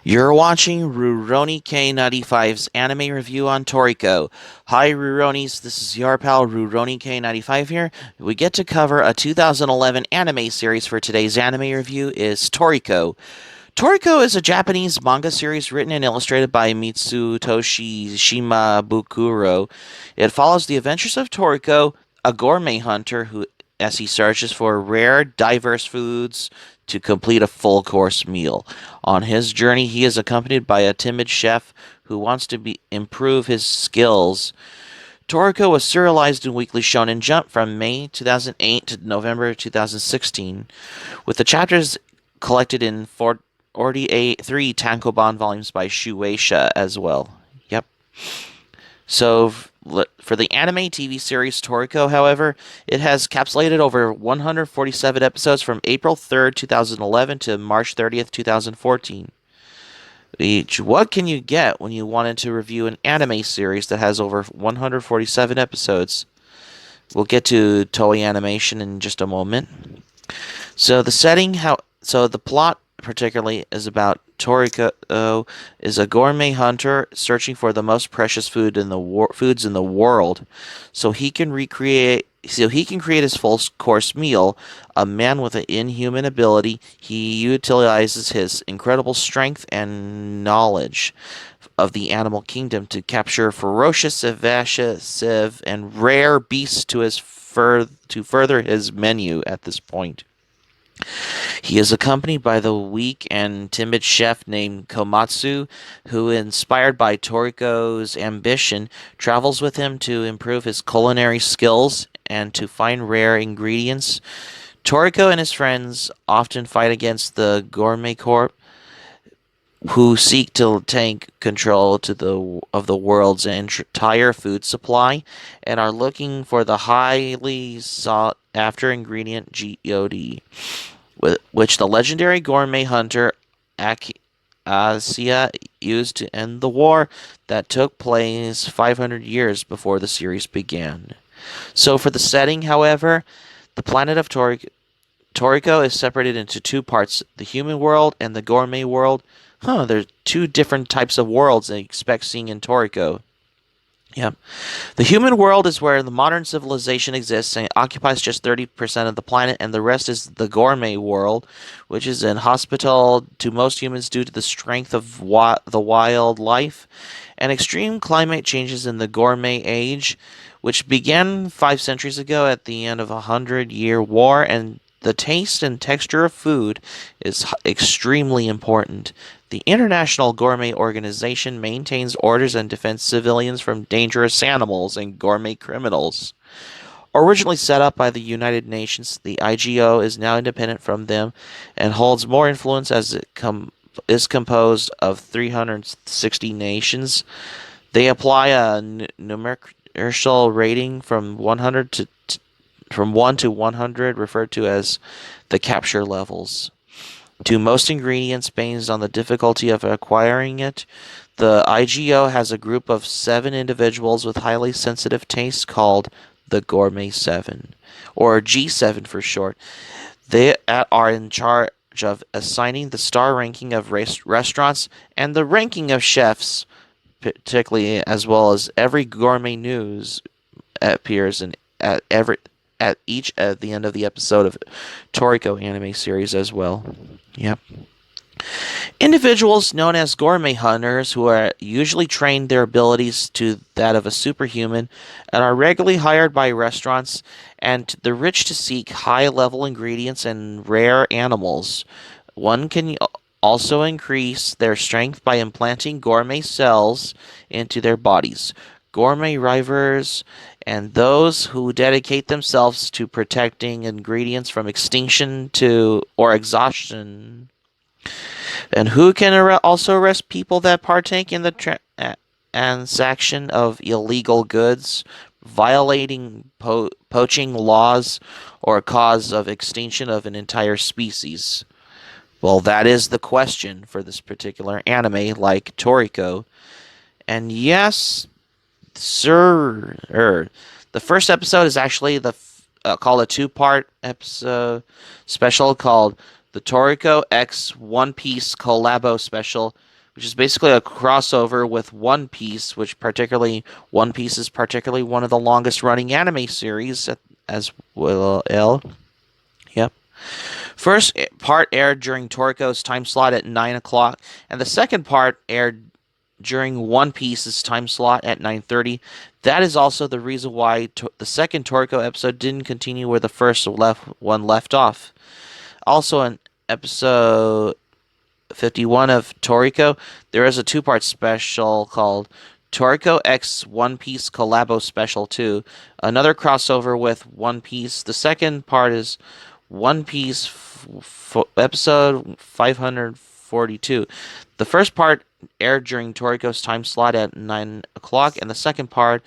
You're watching Rurouni K95's anime review on Toriko. Hi Ruronis, this is your pal Rurouni K95 here. We get to cover a 2011 anime series for today's anime review is Toriko. Toriko is a Japanese manga series written and illustrated by Mitsutoshi Shimabukuro. It follows the adventures of Toriko, a gourmet hunter who as he searches for rare, diverse foods to complete a full course meal. On his journey, he is accompanied by a timid chef who wants to improve his skills. Toriko was serialized in Weekly Shonen Jump from May 2008 to November 2016, with the chapters collected in 43 tankobon volumes by Shueisha as well. Yep. So for the anime TV series Toriko, however, it has capsulated over 147 episodes from April 3rd, 2011 to March 30th, 2014. What can you get when you wanted to review an anime series that has over 147 episodes? We'll get to Toei Animation in just a moment. So the plot particularly is about Toriko is a gourmet hunter searching for the most precious foods in the world, so he can create his full course meal. A man with an inhuman ability, he utilizes his incredible strength and knowledge of the animal kingdom to capture ferocious, evasive, and rare beasts to further his menu at this point. He is accompanied by the weak and timid chef named Komatsu, who, inspired by Toriko's ambition, travels with him to improve his culinary skills and to find rare ingredients. Toriko and his friends often fight against the Gourmet Corp, who seek to take control of the world's entire food supply and are looking for the highly sought after ingredient GOD, which the legendary gourmet hunter Asia used to end the war that took place 500 years before the series began. So for the setting, however, the planet of Toriko is separated into two parts, the human world and the gourmet world. There's two different types of worlds I expect seeing in Toriko. Yeah. The human world is where the modern civilization exists and occupies just 30% of the planet, and the rest is the gourmet world, which is inhospitable to most humans due to the strength of the wildlife and extreme climate changes in the gourmet age, which began 5 centuries ago at the end of a 100-year war, and the taste and texture of food is extremely important. The International Gourmet Organization maintains orders and defends civilians from dangerous animals and gourmet criminals. Originally set up by the United Nations, the IGO is now independent from them and holds more influence as it is composed of 360 nations. They apply a numerical rating from 1 to 100, referred to as the capture levels, to most ingredients based on the difficulty of acquiring it. The IGO has a group of 7 individuals with highly sensitive tastes called the Gourmet 7, or G7 for short. They are in charge of assigning the star ranking of restaurants and the ranking of chefs, particularly, as well as every gourmet news appears at the end of the episode of Toriko anime series as well. Yep. Individuals known as gourmet hunters who are usually trained their abilities to that of a superhuman and are regularly hired by restaurants and the rich to seek high-level ingredients and rare animals. One can also increase their strength by implanting gourmet cells into their bodies. Gourmet rivers and those who dedicate themselves to protecting ingredients from extinction or exhaustion, and who can also arrest people that partake in the transaction of illegal goods, violating poaching laws, or cause of extinction of an entire species. Well, that is the question for this particular anime, like Toriko. And yes, sir. The first episode is actually called a two-part episode special called the Toriko X One Piece Collabo Special, which is basically a crossover with One Piece, which particularly One Piece is particularly one of the longest running anime series as well. Yep. First part aired during Toriko's time slot at 9 o'clock, and the second part aired during One Piece's time slot at 9:30. That is also the reason why the second Toriko episode didn't continue where the first one left off. Also, in episode 51 of Toriko, there is a two-part special called Toriko X One Piece Collabo Special 2, another crossover with One Piece. The second part is One Piece episode 542. The first part aired during Toriko's time slot at 9 o'clock, and the second part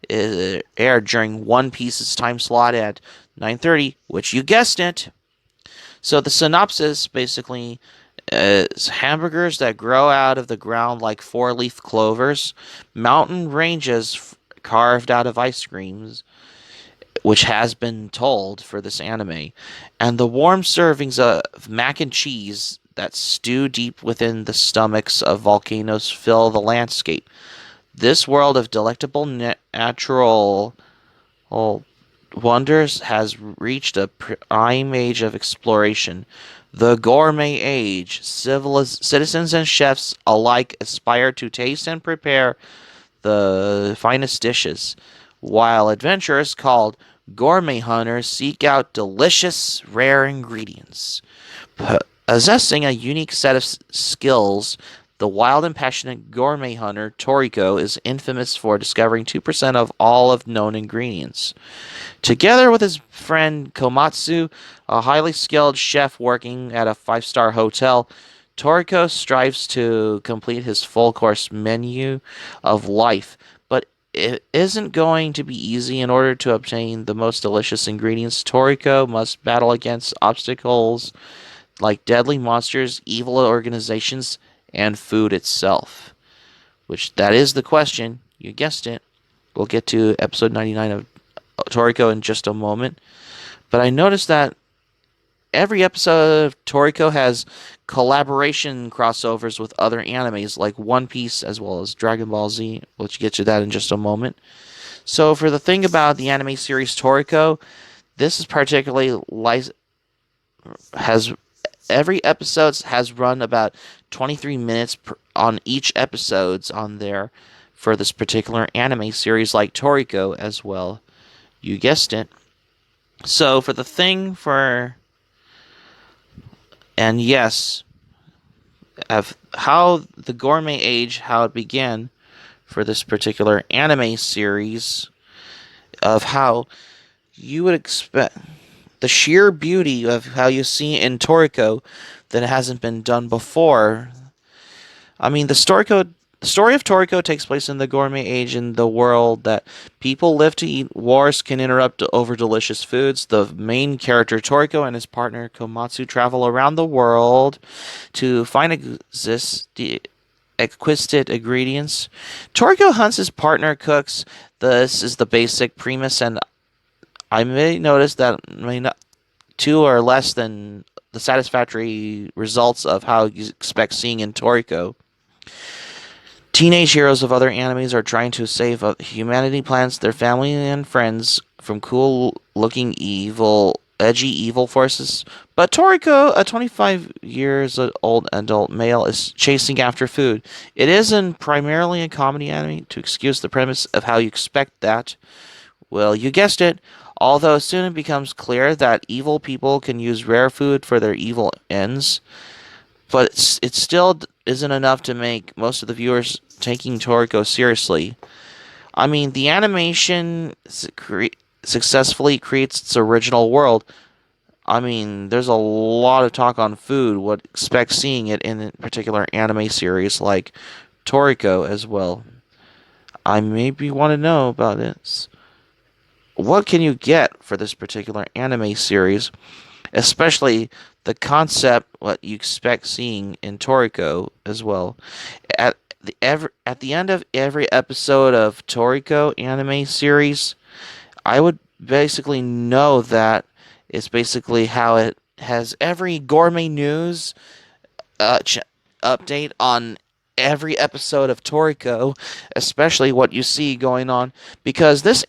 aired during One Piece's time slot at 9:30, which you guessed it. So the synopsis basically is hamburgers that grow out of the ground like four-leaf clovers, mountain ranges carved out of ice creams, which has been told for this anime, and the warm servings of mac and cheese that stew deep within the stomachs of volcanoes fill the landscape. This world of delectable natural wonders has reached a prime age of exploration. The gourmet age. Citizens and chefs alike aspire to taste and prepare the finest dishes, while adventurers called gourmet hunters seek out delicious, rare ingredients. Possessing a unique set of skills, the wild and passionate gourmet hunter Toriko is infamous for discovering 2% of all of known ingredients. Together with his friend Komatsu, a highly skilled chef working at a five-star hotel, Toriko strives to complete his full-course menu of life, but it isn't going to be easy. In order to obtain the most delicious ingredients, Toriko must battle against obstacles like deadly monsters, evil organizations, and food itself. Which, that is the question. You guessed it. We'll get to episode 99 of Toriko in just a moment. But I noticed that every episode of Toriko has collaboration crossovers with other animes like One Piece as well as Dragon Ball Z. We'll get to that in just a moment. So for the thing about the anime series Toriko, this is particularly has every episode has run about 23 minutes on each episodes on there for this particular anime series like Toriko as well. You guessed it. So for the thing for... And yes, of how the gourmet age, how it began for this particular anime series, of how you would expect the sheer beauty of how you see in Toriko that hasn't been done before. I mean, the story of Toriko takes place in the gourmet age in the world that people live to eat. Wars can interrupt over delicious foods. The main character Toriko and his partner Komatsu travel around the world to find the exquisite ingredients. Toriko hunts, his partner cooks. This is the basic premise, and I may notice that two are less than the satisfactory results of how you expect seeing in Toriko. Teenage heroes of other animes are trying to save humanity, plants, their family, and friends from cool-looking edgy evil forces. But Toriko, a 25 years old adult male, is chasing after food. It isn't primarily a comedy anime, to excuse the premise of how you expect that. Well, you guessed it. Although soon it becomes clear that evil people can use rare food for their evil ends. But it still isn't enough to make most of the viewers taking Toriko seriously. I mean, the animation successfully creates its original world. I mean, there's a lot of talk on food. What expect seeing it in a particular anime series like Toriko as well. I maybe want to know about this. What can you get for this particular anime series, especially the concept, what you expect seeing in Toriko as well. At the end of every episode of Toriko anime series, I would basically know that it's basically how it has every gourmet news update on every episode of Toriko, especially what you see going on, because this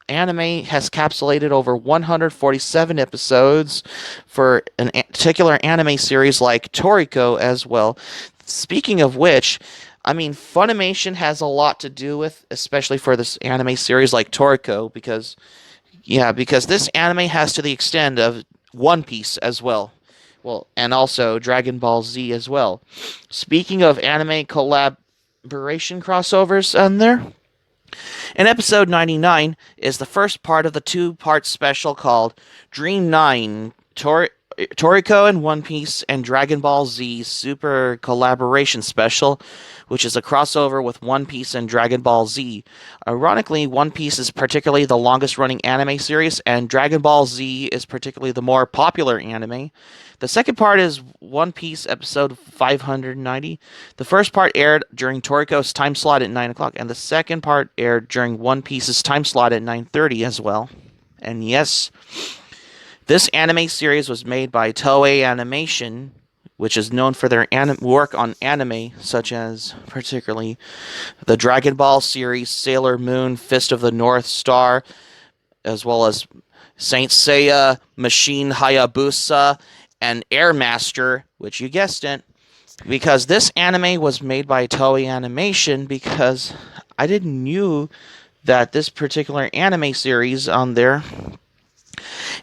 anime has capsulated over 147 episodes for a particular anime series like Toriko as well. Speaking of which, I mean, Funimation has a lot to do with, especially for this anime series like Toriko, because this anime has to the extent of One Piece as well. Well, and also Dragon Ball Z as well. Speaking of anime collaboration crossovers on there, in episode 99 is the first part of the two-part special called Dream 9 Toriko and One Piece and Dragon Ball Z Super Collaboration Special, which is a crossover with One Piece and Dragon Ball Z. Ironically, One Piece is particularly the longest running anime series, and Dragon Ball Z is particularly the more popular anime. The second part is One Piece episode 590. The first part aired during Toriko's time slot at 9 o'clock, and the second part aired during One Piece's time slot at 9:30 as well. And yes, this anime series was made by Toei Animation, which is known for their work on anime, such as particularly the Dragon Ball series, Sailor Moon, Fist of the North Star, as well as Saint Seiya, Machine Hayabusa, and Air Master, which you guessed it, because this anime was made by Toei Animation, because I didn't knew that this particular anime series on there.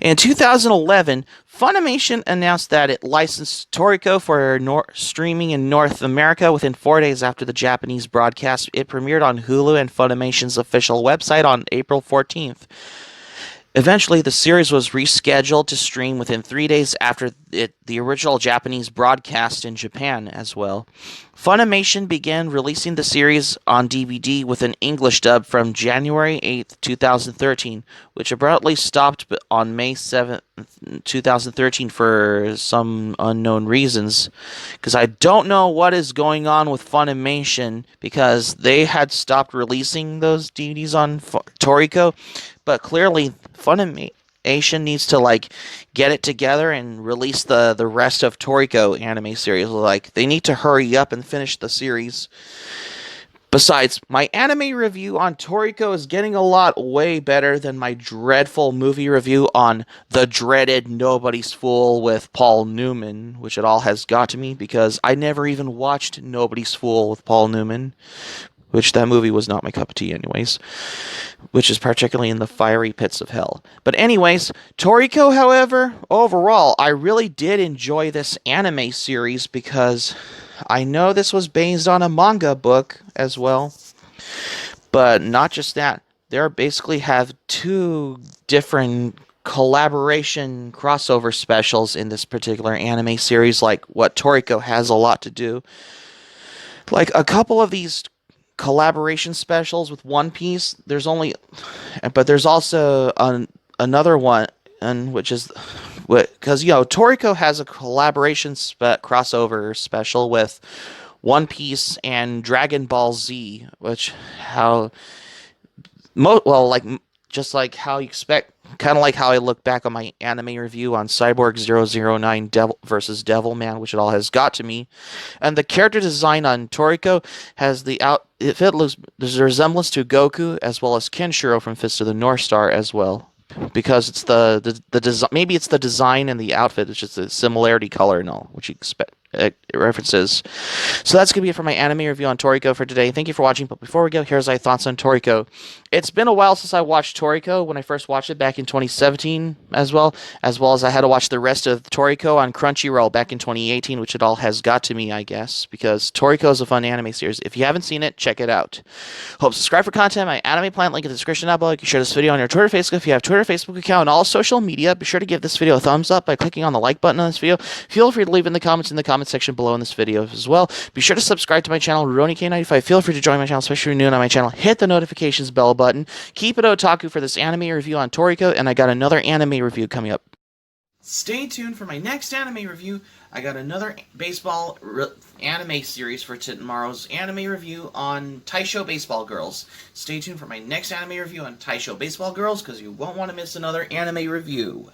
In 2011, Funimation announced that it licensed Toriko for streaming in North America within 4 days after the Japanese broadcast. It premiered on Hulu and Funimation's official website on April 14th. Eventually, the series was rescheduled to stream within 3 days after the original Japanese broadcast in Japan as well. Funimation began releasing the series on DVD with an English dub from January 8th, 2013, which abruptly stopped on May 7th, 2013 for some unknown reasons. Because I don't know what is going on with Funimation, because they had stopped releasing those DVDs on Toriko, but clearly Funimation needs to get it together and release the rest of Toriko anime series. They need to hurry up and finish the series. Besides, my anime review on Toriko is getting a lot way better than my dreadful movie review on the dreaded Nobody's Fool with Paul Newman, which it all has got to me because I never even watched Nobody's Fool with Paul Newman, which that movie was not my cup of tea anyways, which is particularly in the fiery pits of hell. But anyways, Toriko, however, overall, I really did enjoy this anime series because I know this was based on a manga book as well, but not just that. They basically have two different collaboration crossover specials in this particular anime series, like what Toriko has a lot to do. Like a couple of these collaboration specials with One Piece, there's also another one, and which is because Toriko has a collaboration crossover special with One Piece and Dragon Ball Z, which just like how you expect, kind of like how I look back on my anime review on Cyborg 009 Devil versus Devilman, which it all has got to me. And the character design on Toriko has there's a resemblance to Goku as well as Kenshiro from Fist of the North Star as well. Because it's the design, maybe it's the design and the outfit, it's just the similarity color and all, which you expect. It references. So that's going to be it for my anime review on Toriko for today. Thank you for watching, but before we go, here's my thoughts on Toriko. It's been a while since I watched Toriko when I first watched it back in 2017 as well as I had to watch the rest of Toriko on Crunchyroll back in 2018, which it all has got to me, I guess, because Toriko is a fun anime series. If you haven't seen it, check it out. Hope subscribe for content. My anime plan link in the description down below. You can share this video on your Twitter, Facebook. If you have Twitter, Facebook account, and all social media, be sure to give this video a thumbs up by clicking on the like button on this video. Feel free to leave in the comments section below in this video as well. Be sure to subscribe to my channel, RoniK95. Feel free to join my channel, especially if you're new on my channel. Hit the notifications bell button. Keep it otaku for this anime review on Toriko, and I got another anime review coming up. Stay tuned for my next anime review. I got another baseball anime series for tomorrow's anime review on Taisho Baseball Girls. Stay tuned for my next anime review on Taisho Baseball Girls, because you won't want to miss another anime review.